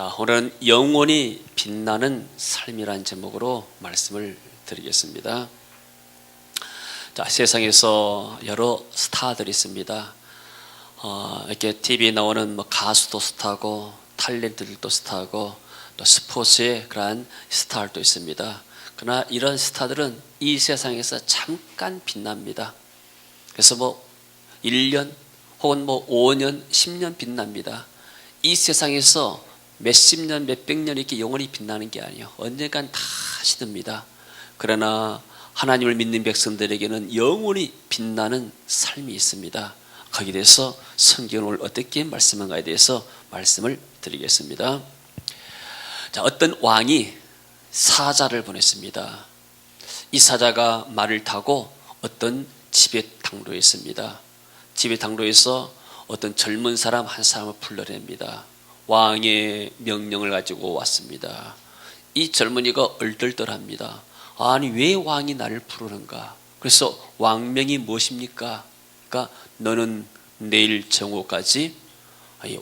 자, 오늘은 영원히 빛나는 삶이라는 제목으로 말씀을 드리겠습니다. 자, 세상에서 여러 스타들이 있습니다. 이렇게 TV에 나오는 가수도 스타고 탤런트들도 스타고 또 스포츠의 그러한 스타들도 있습니다. 그러나 이런 스타들은 이 세상에서 잠깐 빛납니다. 그래서 1년 혹은 5년, 10년 빛납니다. 이 세상에서 몇십 년, 몇백 년 이렇게 영원히 빛나는 게 아니에요. 언젠간 다 시듭니다. 그러나 하나님을 믿는 백성들에게는 영원히 빛나는 삶이 있습니다. 거기에 대해서 성경을 어떻게 말씀한가에 대해서 말씀을 드리겠습니다. 자, 어떤 왕이 사자를 보냈습니다. 이 사자가 말을 타고 어떤 집에 당도했습니다. 집에 당도해서 어떤 젊은 사람 한 사람을 불러냅니다. 왕의 명령을 가지고 왔습니다. 이 젊은이가 얼떨떨합니다. 아니, 왜 왕이 나를 부르는가? 그래서 왕명이 무엇입니까? 그러니까 너는 내일 정오까지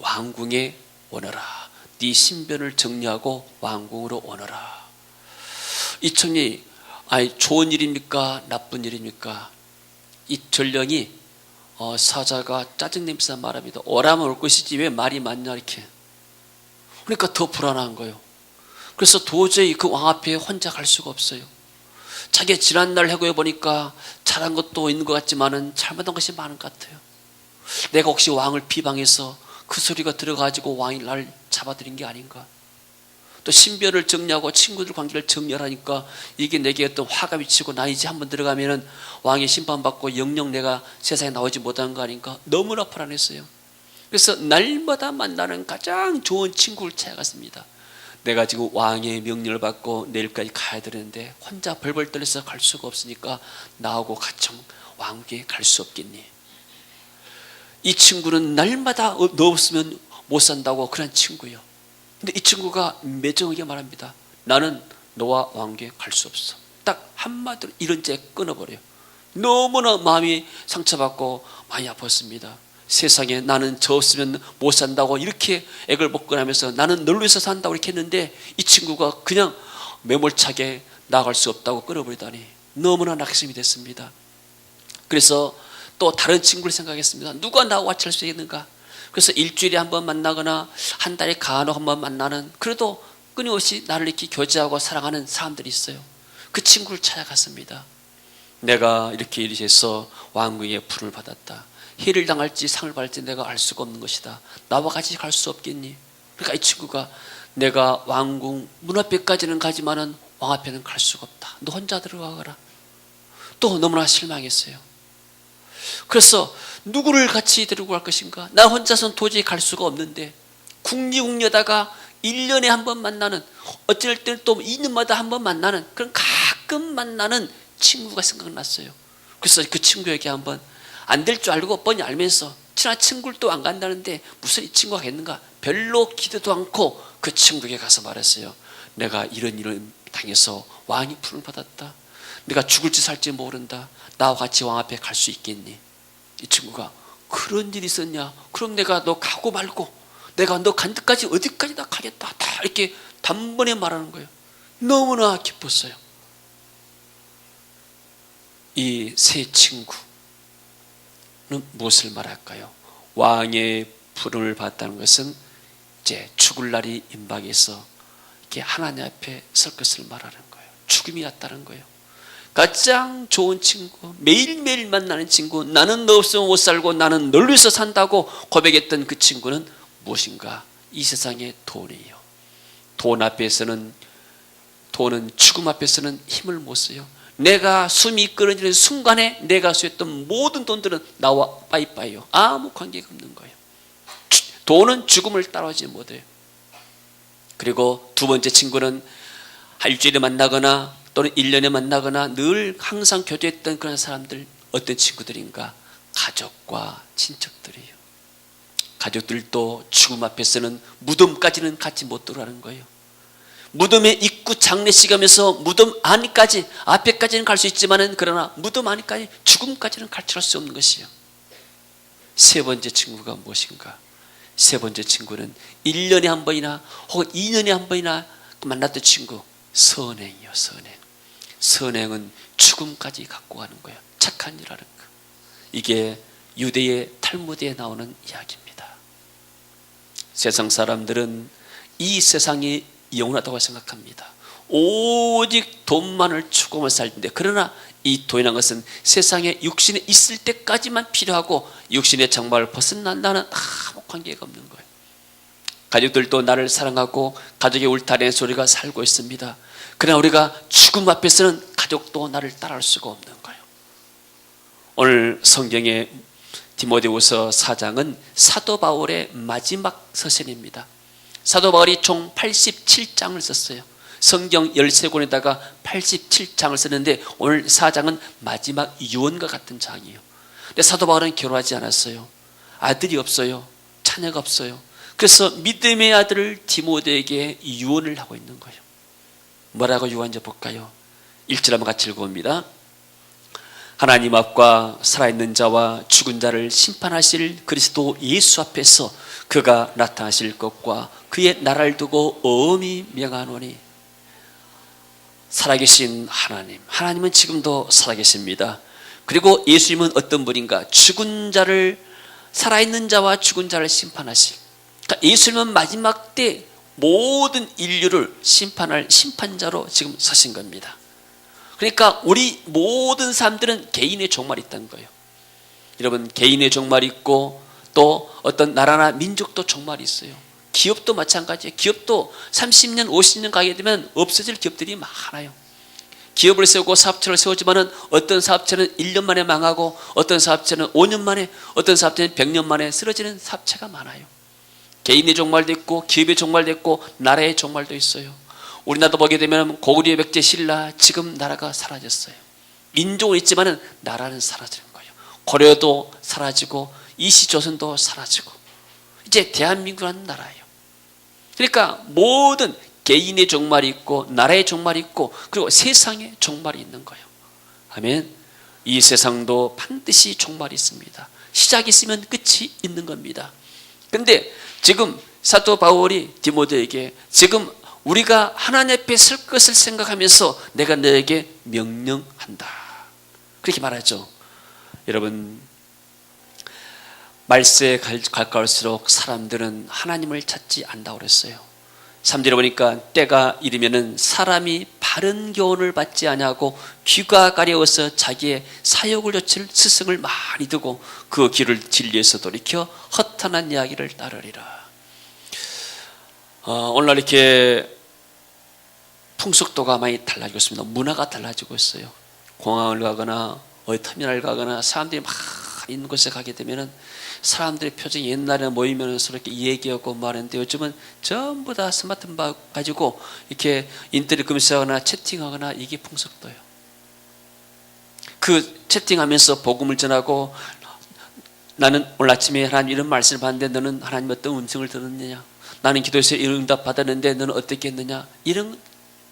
왕궁에 오너라. 네 신변을 정리하고 왕궁으로 오너라. 이 청년이 좋은 일입니까? 나쁜 일입니까? 이 전령이 사자가 짜증내면서 말합니다. 오라면 올 것이지 왜 말이 많냐 이렇게. 그러니까 더 불안한 거예요. 그래서 도저히 그 왕 앞에 혼자 갈 수가 없어요. 자기가 지난날 해고해 보니까 잘한 것도 있는 것 같지만은 잘못한 것이 많은 것 같아요. 내가 혹시 왕을 비방해서 그 소리가 들어가지고 왕이 날 잡아들인 게 아닌가. 또 신변을 정리하고 친구들 관계를 정리하니까 이게 내게 어떤 화가 미치고 나 이제 한번 들어가면은 왕의 심판받고 영영 내가 세상에 나오지 못하는 거 아닌가. 너무나 불안했어요. 그래서 날마다 만나는 가장 좋은 친구를 찾아갔습니다. 내가 지금 왕의 명령을 받고 내일까지 가야 되는데 혼자 벌벌 떨려서 갈 수가 없으니까 나하고 같이 왕궁에 갈 수 없겠니? 이 친구는 날마다 너 없으면 못 산다고 그런 친구예요. 근데 이 친구가 매정하게 말합니다. 나는 너와 왕궁에 갈 수 없어. 딱 한마디로 이런 제 끊어버려요. 너무나 마음이 상처받고 많이 아팠습니다. 세상에 나는 저 없으면 못 산다고 이렇게 액을 먹고나면서 나는 널 위해서 산다고 이렇게 했는데 이 친구가 그냥 매몰차게 나갈 수 없다고 끊어버리다니 너무나 낙심이 됐습니다. 그래서 또 다른 친구를 생각했습니다. 누가 나하고 같이 할 수 있는가? 그래서 일주일에 한 번 만나거나 한 달에 간혹 한 번 만나는 그래도 끊임없이 나를 이렇게 교제하고 사랑하는 사람들이 있어요. 그 친구를 찾아갔습니다. 내가 이렇게 해서 왕궁의 불을 받았다. 해를 당할지 상을 받을지 내가 알 수가 없는 것이다. 나와 같이 갈 수 없겠니? 그러니까 이 친구가 내가 왕궁 문 앞에까지는 가지만은 왕 앞에는 갈 수가 없다. 너 혼자 들어가거라. 또 너무나 실망했어요. 그래서 누구를 같이 데리고 갈 것인가? 나 혼자서는 도저히 갈 수가 없는데 궁리궁녀다가 1년에 한 번 만나는 어쩔 때는 또 2년마다 한 번 만나는 그런 가끔 만나는 친구가 생각났어요. 그래서 그 친구에게 한번 안 될 줄 알고 뻔히 알면서 친한 친구를 또 안 간다는데 무슨 이 친구가 겠는가? 별로 기대도 않고 그 친구에게 가서 말했어요. 내가 이런 당해서 왕이 불을 받았다. 내가 죽을지 살지 모른다. 나와 같이 왕 앞에 갈 수 있겠니? 이 친구가 그런 일이 있었냐? 그럼 내가 너 가고 말고 내가 너 간 데까지 어디까지 다 가겠다. 다 이렇게 단번에 말하는 거예요. 너무나 기뻤어요. 이 세 친구는 무엇을 말할까요? 왕의 불을 받았다는 것은 이제 죽을 날이 임박해서 이렇게 하나님 앞에 설 것을 말하는 거예요. 죽음이 왔다는 거예요. 가장 좋은 친구, 매일매일 만나는 친구, 나는 너 없으면 못 살고 나는 널 위해서 산다고 고백했던 그 친구는 무엇인가? 이 세상의 돈이에요. 돈은 죽음 앞에서는 힘을 못 써요. 내가 숨이 끊어지는 순간에 내가 수했던 모든 돈들은 나와 빠이빠이요. 아무 관계가 없는 거예요. 돈은 죽음을 따라오지 못해요. 그리고 두 번째 친구는 일주일에 만나거나 또는 1년에 만나거나 늘 항상 교제했던 그런 사람들, 어떤 친구들인가? 가족과 친척들이에요. 가족들도 죽음 앞에서는 무덤까지는 같이 못 들어가는 거예요. 무덤의 입구 장례식 하면서 무덤 안까지, 앞에까지는 갈 수 있지만은 그러나 무덤 안까지, 죽음까지는 같이 갈 수 없는 것이에요. 세 번째 친구가 무엇인가? 세 번째 친구는 1년에 한 번이나 혹은 2년에 한 번이나 만났던 친구, 선행이요. 선행은 죽음까지 갖고 가는 거예요. 착한 일하는 거. 이게 유대의 탈무드에 나오는 이야기입니다. 세상 사람들은 이 세상이 영원하다고 생각합니다. 오직 돈만을 추구하며 살는데, 그러나 이 돈이라는 것은 세상에 육신에 있을 때까지만 필요하고 육신의 장막을 벗어난다는 아무 관계가 없는 거예요. 가족들도 나를 사랑하고 가족의 울타리의 소리가 살고 있습니다. 그러나 우리가 죽음 앞에서는 가족도 나를 따라올 수가 없는 거예요. 오늘 성경의 디모데후서 4장은 사도 바울의 마지막 서신입니다. 사도 바울이 총 87장을 썼어요. 성경 13권에다가 87장을 썼는데 오늘 4장은 마지막 유언과 같은 장이에요. 근데 사도 바울은 결혼하지 않았어요. 아들이 없어요. 자녀가 없어요. 그래서 믿음의 아들을 디모데에게 유언을 하고 있는 거예요. 뭐라고 유언한지 볼까요? 1절 한번 같이 읽어봅니다. 하나님 앞과 살아있는 자와 죽은 자를 심판하실 그리스도 예수 앞에서 그가 나타나실 것과 그의 나라를 두고 엄히 명하노니, 살아계신 하나님은 지금도 살아계십니다. 그리고 예수님은 어떤 분인가? 죽은 자를, 살아있는 자와 죽은 자를 심판하실, 그러니까 예수님은 마지막 때 모든 인류를 심판할 심판자로 지금 서신 겁니다. 그러니까 우리 모든 사람들은 개인의 종말이 있다는 거예요. 여러분, 개인의 종말이 있고 또 어떤 나라나 민족도 종말이 있어요. 기업도 마찬가지예요. 기업도 30년, 50년 가게 되면 없어질 기업들이 많아요. 기업을 세우고 사업체를 세우지만은 어떤 사업체는 1년 만에 망하고 어떤 사업체는 5년 만에, 어떤 사업체는 100년 만에 쓰러지는 사업체가 많아요. 개인의 종말도 있고 기업의 종말도 있고 나라의 종말도 있어요. 우리나라도 보게 되면 고구려의 백제 신라, 지금 나라가 사라졌어요. 민족은 있지만은 나라는 사라지는 거예요. 고려도 사라지고 이시조선도 사라지고 이제 대한민국이라는 나라예요. 그러니까 모든 개인의 종말이 있고 나라의 종말이 있고 그리고 세상의 종말이 있는 거예요. 아멘. 이 세상도 반드시 종말이 있습니다. 시작이 있으면 끝이 있는 겁니다. 근데 지금 사도 바울이 디모데에게 지금 우리가 하나님 앞에 설 것을 생각하면서 내가 너에게 명령한다, 그렇게 말하죠. 여러분, 말세에 가까울수록 사람들은 하나님을 찾지 않는다고 그랬어요. 3절에 보니까 때가 이르면은 사람이 바른 교훈을 받지 아니하고 귀가 가려워서 자기의 사욕을 좇을 스승을 많이 두고 그 길을 진리에서 돌이켜 허탄한 이야기를 따르리라. 오늘날 이렇게 풍속도가 많이 달라지고 있습니다. 문화가 달라지고 있어요. 공항을 가거나 어디 터미널 가거나 사람들이 막 있는 곳에 가게 되면은 사람들의 표정이 옛날에 모이면서 이렇게 얘기하고 말하는데 요즘은 전부 다 스마트폰 가지고 이렇게 인터넷 검색하거나 채팅하거나, 이게 풍속도예요. 그 채팅하면서 복음을 전하고, 나는 오늘 아침에 하나님 이런 말씀을 받는데 너는 하나님 어떤 음성을 들었느냐, 나는 기도에서 이런 응답 받았는데 너는 어떻게 했느냐, 이런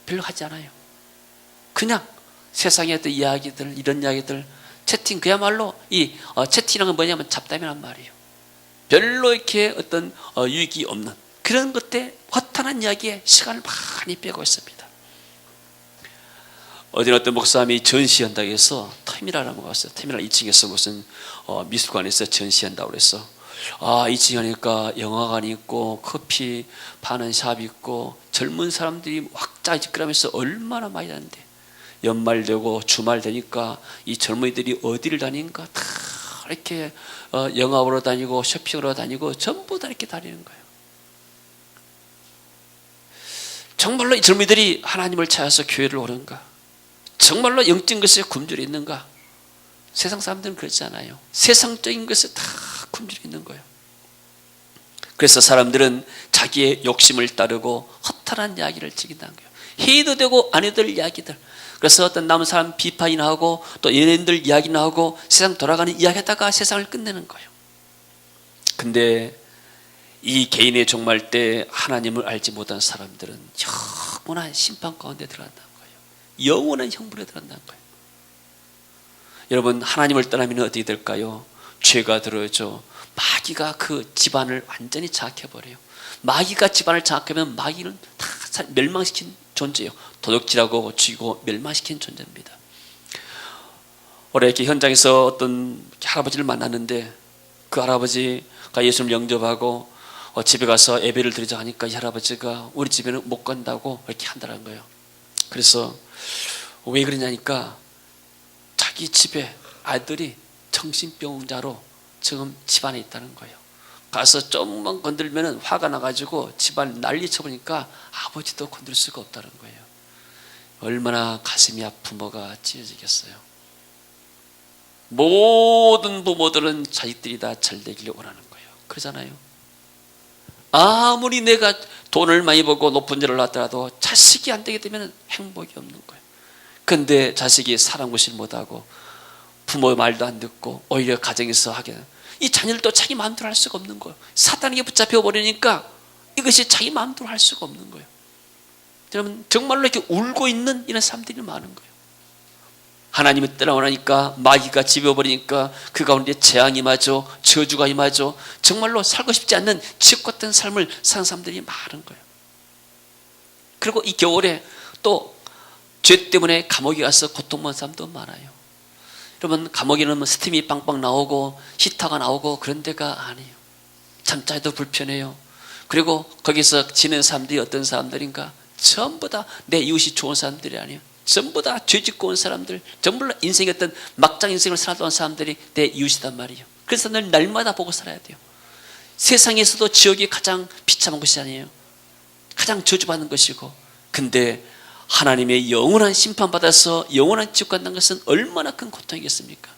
별로 하지 않아요. 그냥 세상의 어떤 이야기들, 이런 이야기들, 채팅, 그야말로 이 채팅이란 건 뭐냐면 잡담이란 말이에요. 별로 이렇게 어떤 유익이 없는 그런 것들, 허탄한 이야기에 시간을 많이 빼고 있습니다. 어제는 어떤 목사님이 전시한다고 해서 터미널을 갔어요. 터미널 2층에서 무슨 미술관에서 전시한다고 그래서 2층에 가니까 영화관이 있고 커피 파는 샵이 있고 젊은 사람들이 확 집결하면서 얼마나 많이 다는데, 연말 되고 주말 되니까 이 젊은이들이 어디를 다니는가, 다 이렇게 영화 보러 다니고 쇼핑으로 다니고 전부 다 이렇게 다니는 거예요. 정말로 이 젊은이들이 하나님을 찾아서 교회를 오는가? 정말로 영적인 것에 굶주려 있는가? 세상 사람들은 그렇지 않아요. 세상적인 것에 다 굶주려 있는 거예요. 그래서 사람들은 자기의 욕심을 따르고 허탈한 이야기를 즐긴다는 거예요. 해도 되고 안 해도 될 이야기들. 그래서 어떤 남은 사람 비판이나 하고 또 연예인들 이야기나 하고 세상 돌아가는 이야기하다가 세상을 끝내는 거예요. 근데 이 개인의 종말 때 하나님을 알지 못한 사람들은 영원한 심판 가운데 들어간다는 거예요. 영원한 형벌에 들어간다는 거예요. 여러분, 하나님을 떠나면 어떻게 될까요? 죄가 들어오죠. 마귀가 그 집안을 완전히 장악해버려요. 마귀가 집안을 장악하면 마귀는 다 멸망시킨 존재예요. 도둑질하고 죽이고 멸망시킨 존재입니다. 올해 이렇게 현장에서 어떤 할아버지를 만났는데, 그 할아버지가 예수를 영접하고 집에 가서 예배를 드리자 하니까 이 할아버지가 우리 집에는 못 간다고 이렇게 한다는 거예요. 그래서 왜 그러냐니까 자기 집에 아들이 정신병자로 지금 집안에 있다는 거예요. 가서 좀만 건들면 화가 나가지고 집안 난리 쳐보니까 아버지도 건들 수가 없다는 거예요. 얼마나 가슴이 아픈 부모가 찢어지겠어요. 모든 부모들은 자식들이 다 잘 되기를 원하는 거예요. 그러잖아요. 아무리 내가 돈을 많이 벌고 높은 자를 낳더라도 자식이 안 되게 되면 행복이 없는 거예요. 근데 자식이 사랑구실 못하고 부모의 말도 안 듣고 오히려 가정에서 하게 되는, 이 자녀들도 자기 마음대로 할 수가 없는 거예요. 사탄에게 붙잡혀 버리니까 이것이 자기 마음대로 할 수가 없는 거예요. 여러분, 정말로 이렇게 울고 있는 이런 사람들이 많은 거예요. 하나님을 떠나오니까 마귀가 집어버리니까 그 가운데 재앙이 임하죠. 저주가 임하죠. 정말로 살고 싶지 않는 지옥 같은 삶을 사는 사람들이 많은 거예요. 그리고 이 겨울에 또 죄 때문에 감옥에 가서 고통받는 사람도 많아요. 여러분, 감옥에는 스팀이 빵빵 나오고 히터가 나오고 그런 데가 아니에요. 잠자리도 불편해요. 그리고 거기서 지낸 사람들이 어떤 사람들인가? 전부 다 내 이웃이 좋은 사람들이 아니에요. 전부 다 죄짓고 온 사람들, 전부 다 인생의 어떤 막장 인생을 살아온 사람들이 내 이웃이단 말이에요. 그래서 늘 날마다 보고 살아야 돼요. 세상에서도 지옥이 가장 비참한 것이 아니에요. 가장 저주받는 것이고, 근데 하나님의 영원한 심판받아서 영원한 지옥 간다는 것은 얼마나 큰 고통이겠습니까?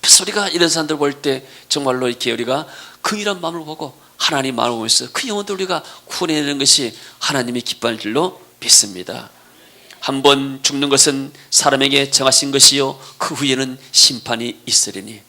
그래서 우리가 이런 사람들 볼 때 정말로 이렇게 우리가 긍휼한 마음을 보고 하나님 마음을 보면서 그 영혼들 우리가 구원해내는 것이 하나님의 기뻐하는 줄로 믿습니다. 한번 죽는 것은 사람에게 정하신 것이요 그 후에는 심판이 있으리니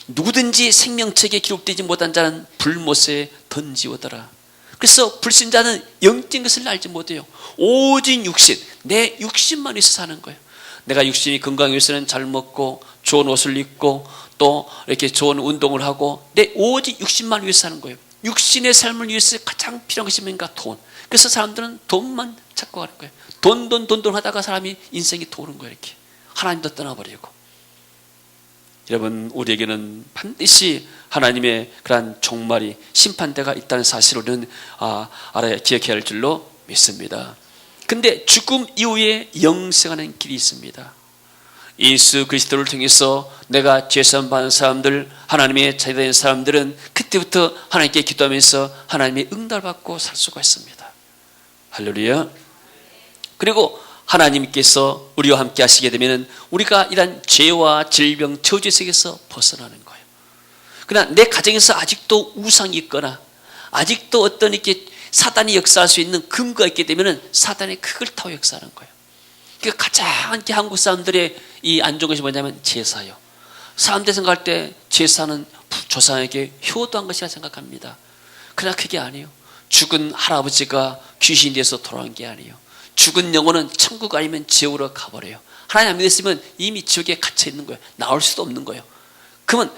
누구든지 생명책에 기록되지 못한 자는 불못에 던지오더라. 그래서 불신자는 영적인 것을 알지 못해요. 오직 육신, 내 육신만 위해서 사는 거예요. 내가 육신이 건강하기 위해서는 잘 먹고 좋은 옷을 입고 또 이렇게 좋은 운동을 하고 내 오직 육신만 위해서 사는 거예요. 육신의 삶을 위해서 가장 필요한 것이 뭔가? 돈. 그래서 사람들은 돈만 찾고 가는 거예요. 돈 하다가 사람이 인생이 도는 거예요. 이렇게 하나님도 떠나버리고. 여러분, 우리에게는 반드시 하나님의 그러한 종말이 심판대가 있다는 사실을 우리는 알아야 기억해야 할 줄로 믿습니다. 근데 죽음 이후에 영생하는 길이 있습니다. 예수 그리스도를 통해서 내가 죄사함 받은 사람들, 하나님의 자녀 된 사람들은 그때부터 하나님께 기도하면서 하나님의 응답을 받고 살 수가 있습니다. 할렐루야. 그리고 하나님께서 우리와 함께 하시게 되면 우리가 이런 죄와 질병, 저주의 세계에서 벗어나는 거예요. 그러나 내 가정에서 아직도 우상이 있거나 아직도 어떤 이렇게 사단이 역사할 수 있는 근거가 있게 되면 사단의 그걸 타고 역사하는 거예요. 그러니까 가장 이렇게 한국 사람들의 이 안 좋은 것이 뭐냐면 제사요. 사람들이 생각할 때 제사는 조상에게 효도한 것이라 생각합니다. 그러나 그게 아니에요. 죽은 할아버지가 귀신이 돼서 돌아온 게 아니에요. 죽은 영혼은 천국 아니면 지옥으로 가버려요. 하나님 안 믿었으면 이미 지옥에 갇혀 있는 거예요. 나올 수도 없는 거예요. 그러면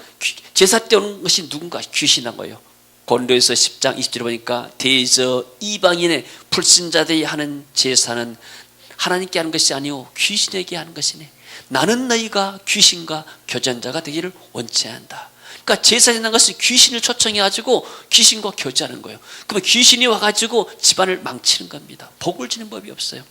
제사 때 오는 것이 누군가? 귀신한 거예요. 고린도에서 10장 20절에 보니까 대저 이방인의 불신자들이 하는 제사는 하나님께 하는 것이 아니오 귀신에게 하는 것이네. 나는 너희가 귀신과 교제자가 되기를 원치 않는다. 그러니까 제사라는 것은 귀신을 초청해가지고 귀신과 교제하는 거예요. 그러면 귀신이 와가지고 집안을 망치는 겁니다. 복을 주는 법이 없어요.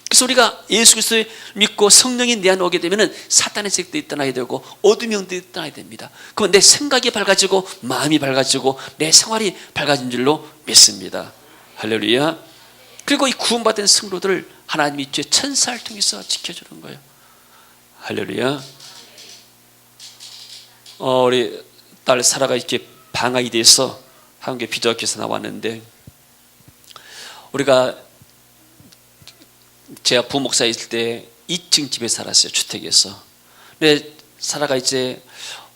그래서 우리가 예수 그리스도를 믿고 성령이 내 안에 오게 되면 사탄의 세력들이 떠나게 되고 어둠의 영들이 떠나게 됩니다. 그러면 내 생각이 밝아지고 마음이 밝아지고 내 생활이 밝아진 줄로 믿습니다. 할렐루야. 그리고 이 구원받은 성도들을 하나님이 죄 천사를 통해서 지켜주는 거예요. 할렐루야. 우리 딸 사라가 이렇게 방학이 돼서 한국에 비도학교에서 나왔는데 우리가 제가 부목사에 있을 때 2층 집에 살았어요. 주택에서. 근데 사라가 이제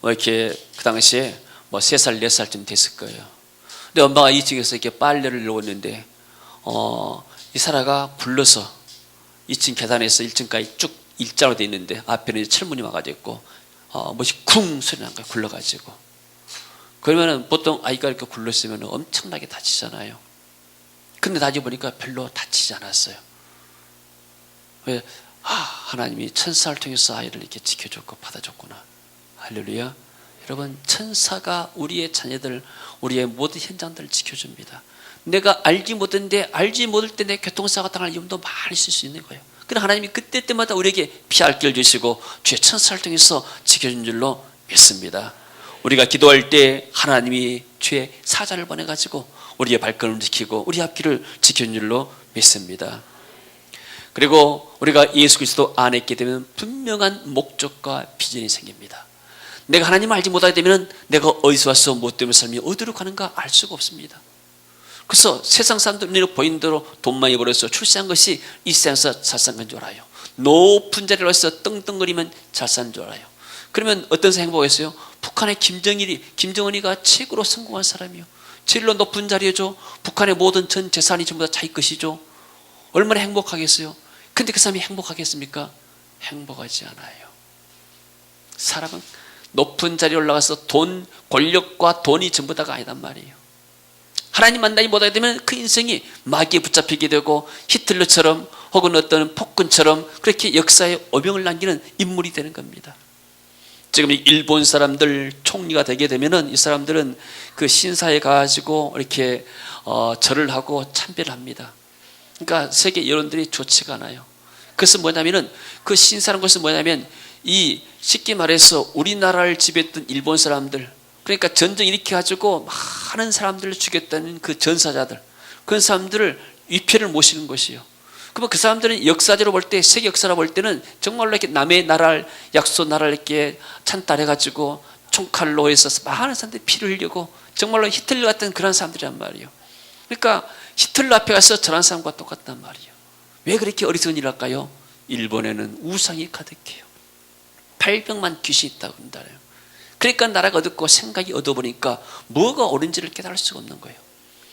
이렇게 그 당시에 3살 4살쯤 됐을 거예요. 근데 엄마가 2층에서 이렇게 빨래를 넣었는데 이 사라가 굴러서 2층 계단에서 1층까지 쭉 일자로 돼 있는데 앞에는 철문이 와가지고 있고 뭐지 쿵 소리 난 거예요. 굴러가지고. 그러면은 보통 아이가 이렇게 굴렀으면 엄청나게 다치잖아요. 근데 나중에 보니까 별로 다치지 않았어요. 왜? 하나님이 천사를 통해서 아이를 이렇게 지켜줬고 받아줬구나. 할렐루야. 여러분, 천사가 우리의 자녀들, 우리의 모든 현장들을 지켜줍니다. 내가 알지 못했는데, 알지 못할 때 내 교통사고 당할 위험도 많이 있을 수 있는 거예요. 그러나 하나님이 그때마다 우리에게 피할 길 주시고 주의 천사를 통해서 지켜준 줄로 믿습니다. 우리가 기도할 때 하나님이 주의 사자를 보내가지고 우리의 발걸음을 지키고 우리 앞길을 지켜준 줄로 믿습니다. 그리고 우리가 예수 그리스도 안에 있게 되면 분명한 목적과 비전이 생깁니다. 내가 하나님을 알지 못하게 되면 내가 어디서 와서 무엇 때문에 삶이 어디로 가는가 알 수가 없습니다. 그래서 세상 사람들 눈에 보이는 대로 돈 많이 벌어서 출세한 것이 이 세상에서 잘 산 건 줄 알아요. 높은 자리로 와서 떵떵거리면 잘 산 줄 알아요. 그러면 어떤 사람 행복했어요? 북한의 김정은이가 최고로 성공한 사람이요. 제일로 높은 자리에죠. 북한의 모든 전 재산이 전부 다 자기 것이죠. 얼마나 행복하겠어요? 근데 그 사람이 행복하겠습니까? 행복하지 않아요. 사람은 높은 자리에 올라가서 돈, 권력과 돈이 전부 다가 아니단 말이에요. 하나님 만나지 못하게 되면 그 인생이 마귀에 붙잡히게 되고 히틀러처럼 혹은 어떤 폭군처럼 그렇게 역사에 어명을 남기는 인물이 되는 겁니다. 지금 일본 사람들 총리가 되게 되면은 이 사람들은 그 신사에 가가지고 이렇게 절을 하고 참배를 합니다. 그러니까 세계 여론들이 좋지가 않아요. 그것은 뭐냐면은 그 신사라는 것은 뭐냐면 이 쉽게 말해서 우리나라를 지배했던 일본 사람들, 그러니까 전쟁 일으켜 가지고 많은 사람들을 죽였다는 그 전사자들, 그런 사람들을 위패를 모시는 것이요. 그러면 그 사람들은 역사적으로 볼 때, 세계 역사로 볼 때는 정말로 이렇게 남의 나라를, 약소 나라를 이렇게 찬탈해가지고 총칼로 해서 많은 사람들이 피를 흘리고 정말로 히틀러 같은 그런 사람들이란 말이에요. 그러니까 히틀러 앞에 가서 저런 사람과 똑같단 말이에요. 왜 그렇게 어리석은 일을 할까요? 일본에는 우상이 가득해요. 800만 귀신이 있다고 한다네요. 그러니까 나라가 어둡고 생각이 어두워보니까 뭐가 옳은지를 깨달을 수가 없는 거예요.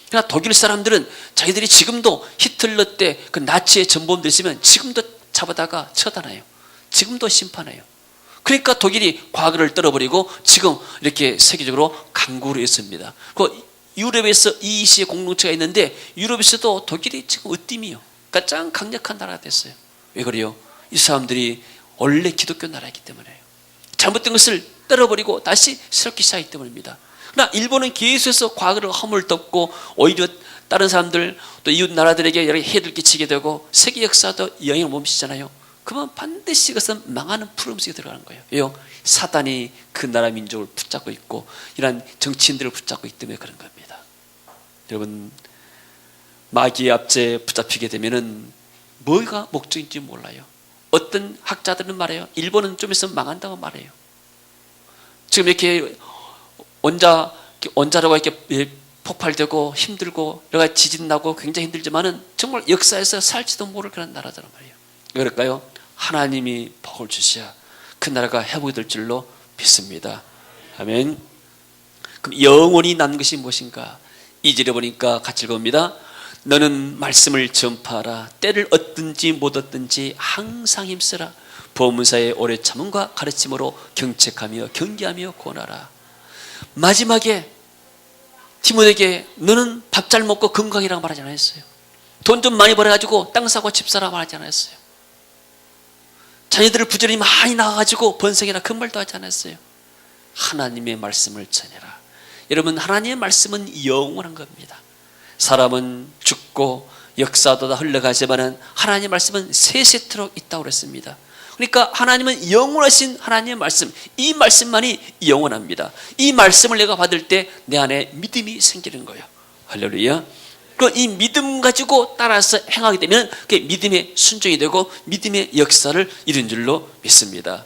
그러나 독일 사람들은 자기들이 지금도 히틀러 때 그 나치의 전범들 있으면 지금도 잡아다가 처단해요. 지금도 심판해요. 그러니까 독일이 과거를 떨어버리고 지금 이렇게 세계적으로 강국으로 있습니다. 그 유럽에서 이 시의 공동체가 있는데 유럽에서도 독일이 지금 으뜸이요. 그러니까 짱 강력한 나라가 됐어요. 왜 그래요? 이 사람들이 원래 기독교 나라이기 때문에요. 잘못된 것을 떨어버리고 다시 새롭게 시작하기 때문입니다. 그러나 일본은 계속해서 과거를 허물 덮고 오히려 다른 사람들 또 이웃 나라들에게 여러 해를 끼치게 되고 세계 역사도 영향을 못 미치잖아요. 그러면 반드시 그것은 망하는 푸름 속에 들어가는 거예요. 왜요? 사단이 그 나라 민족을 붙잡고 있고 이런 정치인들을 붙잡고 있기 때문에 그런 겁니다. 여러분, 마귀의 압제에 붙잡히게 되면은 뭐가 목적인지 몰라요. 어떤 학자들은 말해요. 일본은 좀 있으면 망한다고 말해요. 지금 이렇게 원자로가 이렇게 폭발되고 힘들고 여러 가지 지진 나고 굉장히 힘들지만은 정말 역사에서 살지도 모를 그런 나라잖아 말이에요. 왜 그럴까요? 하나님이 복을 주셔야 그 나라가 회복이 될 줄로 믿습니다. 아멘. 그럼 영원히 남는 것이 무엇인가? 2절에 보니까 같이 읽어봅니다. 너는 말씀을 전파하라. 때를 얻든지 못 얻든지 항상 힘쓰라. 보문사의 오래 참음과 가르침으로 경책하며 경계하며 권하라. 마지막에 디모데에게 너는 밥 잘 먹고 건강이라고 말하지 않았어요. 돈 좀 많이 벌어가지고 땅 사고 집 사라 말하지 않았어요. 자녀들을 부지런히 많이 낳아가지고 번성이라 그 말도 하지 않았어요. 하나님의 말씀을 전해라. 여러분, 하나님의 말씀은 영원한 겁니다. 사람은 죽고 역사도 다 흘러가지만 하나님의 말씀은 세세토록 있다고 그랬습니다. 그러니까 하나님은 영원하신 하나님의 말씀, 이 말씀만이 영원합니다. 이 말씀을 내가 받을 때 내 안에 믿음이 생기는 거예요. 할렐루야. 그럼 이 믿음 가지고 따라서 행하게 되면 그게 믿음의 순종이 되고 믿음의 역사를 이룬 줄로 믿습니다.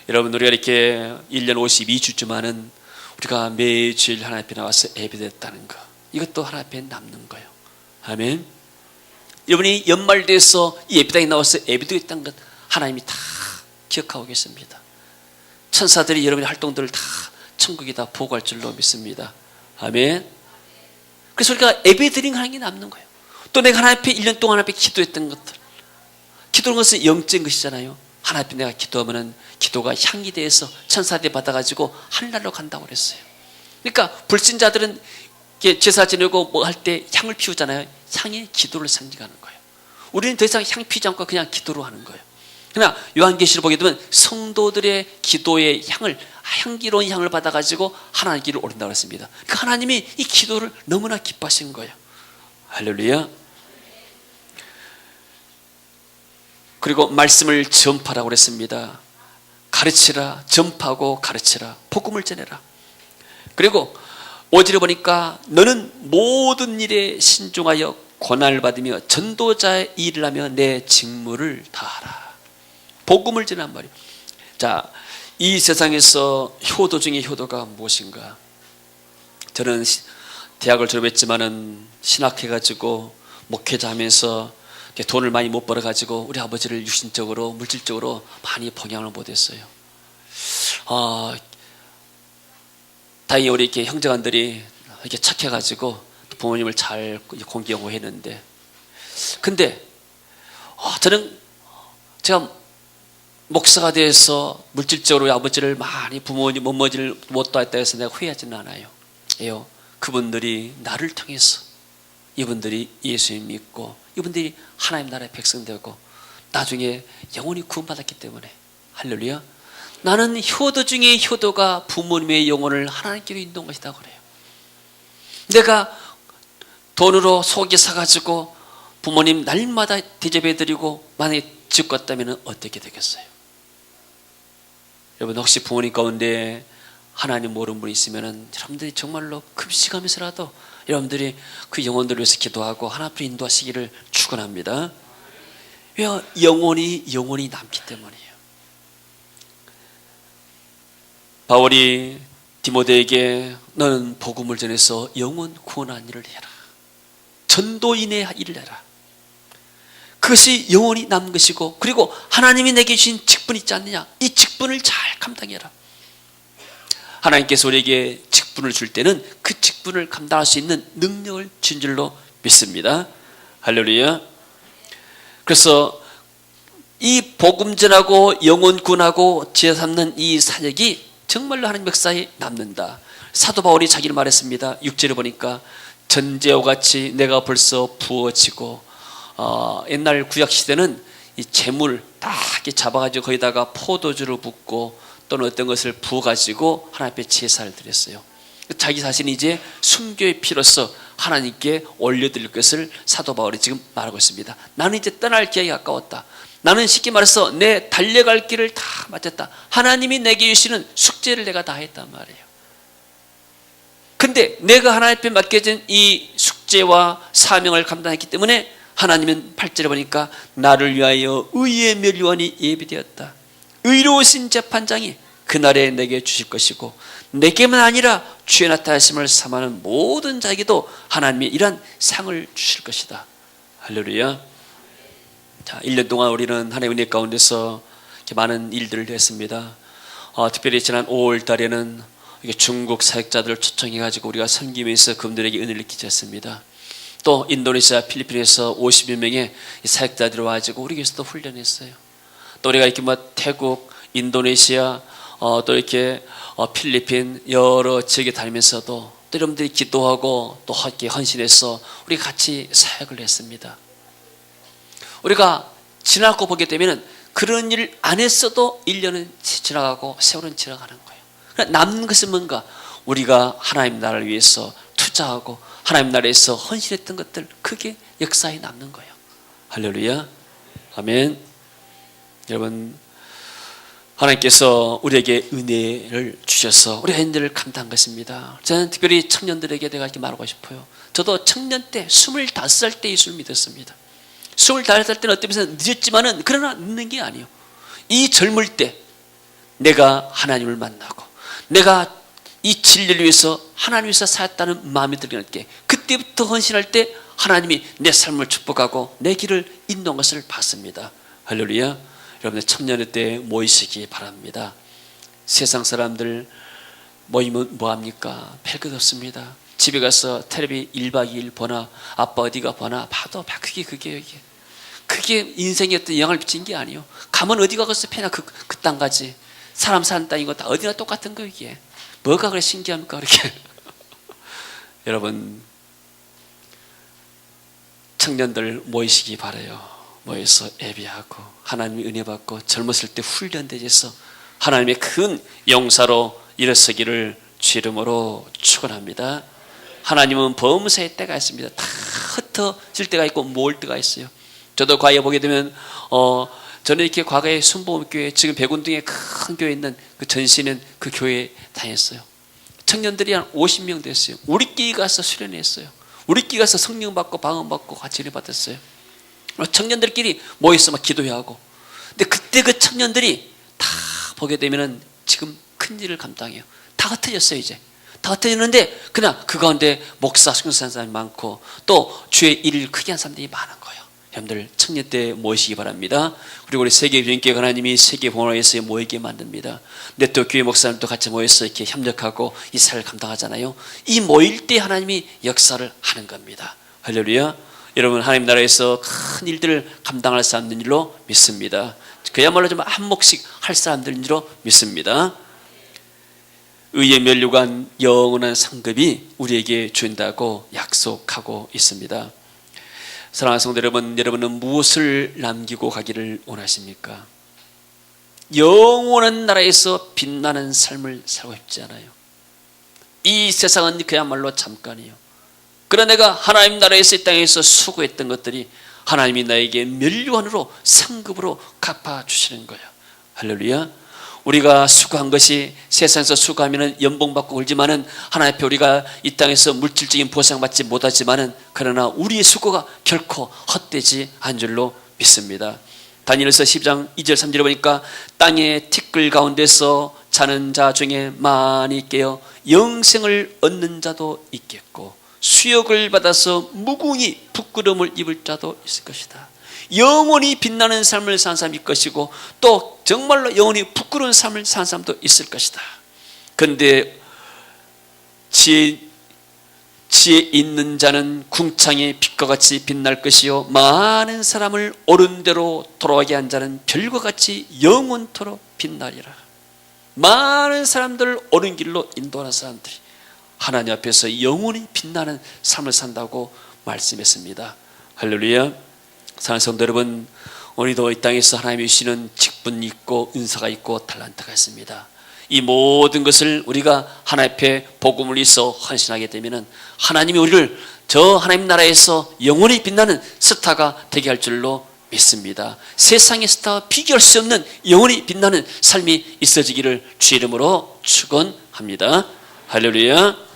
여러분, 우리가 이렇게 1년 52주쯤하는 우리가 매주일 하나님 앞에 나와서 예배드렸다는 거, 이것도 하나님 앞에 남는 거예요. 아멘. 여러분이 연말돼서 이 예배당에 나와서 예배드렸다는 것 하나님이 다 기억하고 계십니다. 천사들이 여러분의 활동들을 다 천국에다 보고할 줄로 믿습니다. 아멘. 그래서 우리가 예배드린 하는 게 남는 거예요. 또 내가 하나님 앞에 1년 동안 하나님 앞에 기도했던 것들, 기도는 것은 영적인 것이잖아요. 하나님 앞에 내가 기도하면 기도가 향이 돼서 천사들이 받아가지고 하늘나라로 간다고 그랬어요. 그러니까 불신자들은 제사 지내고 뭐 할 때 향을 피우잖아요. 향의 기도를 상징하는 거예요. 우리는 더 이상 향 피우지 않고 그냥 기도로 하는 거예요. 그러나 요한계시를 보게 되면 성도들의 기도의 향을, 향기로운 향을 받아가지고 하나님 길을 오른다고 했습니다. 그러니까 하나님이 이 기도를 너무나 기뻐하신 거예요. 할렐루야. 그리고 말씀을 전파라고 그랬습니다. 가르치라, 전파하고 가르치라, 복음을 전해라. 그리고 5절에 보니까 너는 모든 일에 신중하여 고난을 받으며 전도자의 일을 하며 내 직무를 다하라. 복음을 전한 말이에요. 자, 이 세상에서 효도 중에 효도가 무엇인가? 저는 대학을 졸업했지만은 신학해가지고 목회자 하면서 돈을 많이 못 벌어가지고 우리 아버지를 육신적으로 물질적으로 많이 봉양을 못했어요. 다행히 우리 이렇게 형제간들이 이렇게 착해가지고 부모님을 잘 공경하고 했는데, 근데 저는 제가 목사가 돼서 물질적으로 아버지를 많이 부모님 못머지를 못 도왔다 해서 내가 후회하지는 않아요. 왜요? 그분들이 나를 통해서 이분들이 예수님 믿고 이분들이 하나님 나라의 백성 되고 나중에 영원히 구원받았기 때문에, 할렐루야. 나는 효도 중에 효도가 부모님의 영혼을 하나님께로 인도한 것이다 그래요. 내가 돈으로 소고기 사가지고 부모님 날마다 대접해드리고 만약에 죽었다면 어떻게 되겠어요? 여러분, 혹시 부모님 가운데 하나님 모르는 분이 있으면 여러분들이 정말로 금식하면서라도 여러분들이 그 영혼들을 위해서 기도하고 하나님 앞으로 인도하시기를 축원합니다. 왜? 영혼이 남기 때문이에요. 바울이 디모데에게 너는 복음을 전해서 영혼 구원하는 일을 해라. 전도인의 일을 해라. 그것이 영혼이 남는 것이고, 그리고 하나님이 내게 주신 직분 있지 않느냐? 이 직분을 잘 감당해라. 하나님께서 우리에게 직분을 줄 때는 그 직분을 감당할 수 있는 능력을 준 줄로 믿습니다. 할렐루야. 그래서 이 복음 전하고 영혼 구원하고 지혜 삼는 이 사역이 정말로 하나님 역사에 남는다. 사도 바울이 자기를 말했습니다. 6절에 보니까 전제와 같이 내가 벌써 부어지고, 옛날 구약시대는 이 재물 딱 이렇게 잡아가지고 거기다가 포도주를 붓고 또는 어떤 것을 부어가지고 하나님 앞에 제사를 드렸어요. 자기 자신이 이제 순교의 피로서 하나님께 올려드릴 것을 사도 바울이 지금 말하고 있습니다. 나는 이제 떠날 기회가 가까웠다. 나는 쉽게 말해서 내 달려갈 길을 다 마쳤다. 하나님이 내게 주시는 숙제를 내가 다 했단 말이에요. 근데 내가 하나님 앞에 맡겨진 이 숙제와 사명을 감당했기 때문에 하나님은 8절에 보니까 나를 위하여 의의 멸류관이 예비되었다. 의로우신 재판장이 그날에 내게 주실 것이고, 내게만 아니라 주의 나타나심을 삼하는 모든 자에게도 하나님이 이러한 상을 주실 것이다. 할렐루야. 자, 1년 동안 우리는 하나님의 은혜 가운데서 이렇게 많은 일들을 했습니다. 특별히 지난 5월 달에는 중국 사역자들을 초청해가지고 우리가 섬기면서 그분들에게 은혜를 끼쳤습니다. 또 인도네시아, 필리핀에서 50여 명의 사역자들이 와가지고 우리 교회에서도 훈련했어요. 또 우리가 이렇게 태국, 인도네시아, 또 이렇게 필리핀 여러 지역에 다니면서도 또 여러분들이 기도하고 또 이렇게 헌신해서 우리 같이 사역을 했습니다. 우리가 지나고 보게 되면 그런 일 안 했어도 1년은 지나가고 세월은 지나가는 거예요. 그러니까 남는 것은 뭔가? 우리가 하나님 나라를 위해서 투자하고 하나님 나라에서 헌신했던 것들, 그게 역사에 남는 거예요. 할렐루야. 아멘. 여러분, 하나님께서 우리에게 은혜를 주셔서 우리가 현대를 감당한 것입니다. 저는 특별히 청년들에게 내가 이렇게 말하고 싶어요. 저도 청년 때 25살 때 예수를 믿었습니다. 25살 때는 어떤 면에서 늦었지만은 그러나 늦는 게 아니에요. 이 젊을 때 내가 하나님을 만나고 내가 이 진리를 위해서 하나님 위해서 살았다는 마음이 들게 때, 그때부터 헌신할 때 하나님이 내 삶을 축복하고 내 길을 인도한 것을 봤습니다. 할렐루야. 여러분들 청년의 때 모이시기 바랍니다. 세상 사람들 모이면 뭐합니까? 별것 없습니다. 집에 가서 텔레비 1박 2일 보나, 아빠 어디가 보나 봐도 그게 인생에 어떤 영향을 미친 게 아니에요. 가면 어디 가서 패나 그 땅 가지. 사람 사는 땅인 거 다 어디나 똑같은 거. 이게 뭐가 그래 신기합니까? 그렇게 여러분, 청년들 모이시기 바라요. 모여서 예배하고 하나님의 은혜 받고 젊었을 때 훈련되어서 하나님의 큰 용사로 일어서기를 주 이름으로 축원합니다. 하나님은 범사의 때가 있습니다. 다 흩어질 때가 있고 모을 때가 있어요. 저도 과거에 보게 되면 저는 이렇게 과거에 순복음교회, 지금 백운동에 큰 교회 있는 그 전시는 그 교회에 다녔어요. 청년들이 한 50명 됐어요. 우리끼리 가서 수련했어요. 우리끼리 가서 성령 받고 방언 받고 같이 은혜 받았어요. 청년들끼리 모여서 막 기도하고. 근데 그때 그 청년들이 다 보게 되면은 지금 큰 일을 감당해요. 다 흩어졌어요. 이제 다 흩어졌는데 그냥 그 가운데 목사 순교한 사람이 많고 또 주의 일을 크게 한 사람들이 많은 거예요. 여러분들 청년 때 모이시기 바랍니다. 그리고 우리 세계주님께 하나님이 세계봉헌에서 모이게 만듭니다. 근데 또 교회 목사님도 같이 모여서 이렇게 협력하고 이 사를 감당하잖아요. 이 모일 때 하나님이 역사를 하는 겁니다. 할렐루야. 여러분, 하나님 나라에서 큰 일들을 감당할 사람들인 줄로 믿습니다. 그야말로 좀 한몫씩 할 사람들인 줄로 믿습니다. 의의 면류관 영원한 상급이 우리에게 준다고 약속하고 있습니다. 사랑하는 성도 여러분, 여러분은 무엇을 남기고 가기를 원하십니까? 영원한 나라에서 빛나는 삶을 살고 싶지 않아요. 이 세상은 그야말로 잠깐이에요. 그러나 내가 하나님 나라에서 이 땅에서 수고했던 것들이 하나님이 나에게 면류관으로 상급으로 갚아주시는 거예요. 할렐루야. 우리가 수고한 것이 세상에서 수고하면 연봉받고 그러지만은 하나님 앞에 우리가 이 땅에서 물질적인 보상받지 못하지만은 그러나 우리의 수고가 결코 헛되지 않은 줄로 믿습니다. 다니엘서 10장 2절 3절에 보니까 땅의 티끌 가운데서 자는 자 중에 많이 깨어 영생을 얻는 자도 있겠고 수욕을 받아서 무궁히 부끄러움을 입을 자도 있을 것이다. 영원히 빛나는 삶을 사는 사람이 있을 것이고 또 정말로 영원히 부끄러운 삶을 사는 사람도 있을 것이다. 그런데 지혜 있는 자는 궁창의 빛과 같이 빛날 것이요 많은 사람을 옳은 대로 돌아가게 한 자는 별과 같이 영원토록 빛나리라. 많은 사람들을 옳은 길로 인도하는 사람들이 하나님 앞에서 영원히 빛나는 삶을 산다고 말씀했습니다. 할렐루야. 사랑하는 성도 여러분, 오늘도 이 땅에서 하나님이 주시는 직분이 있고 은사가 있고 달란트가 있습니다. 이 모든 것을 우리가 하나님 앞에 복음을 위해서 헌신하게 되면 하나님이 우리를 저 하나님 나라에서 영원히 빛나는 스타가 되게 할 줄로 믿습니다. 세상의 스타와 비교할 수 없는 영원히 빛나는 삶이 있어지기를 주 이름으로 축원합니다. 할렐루야.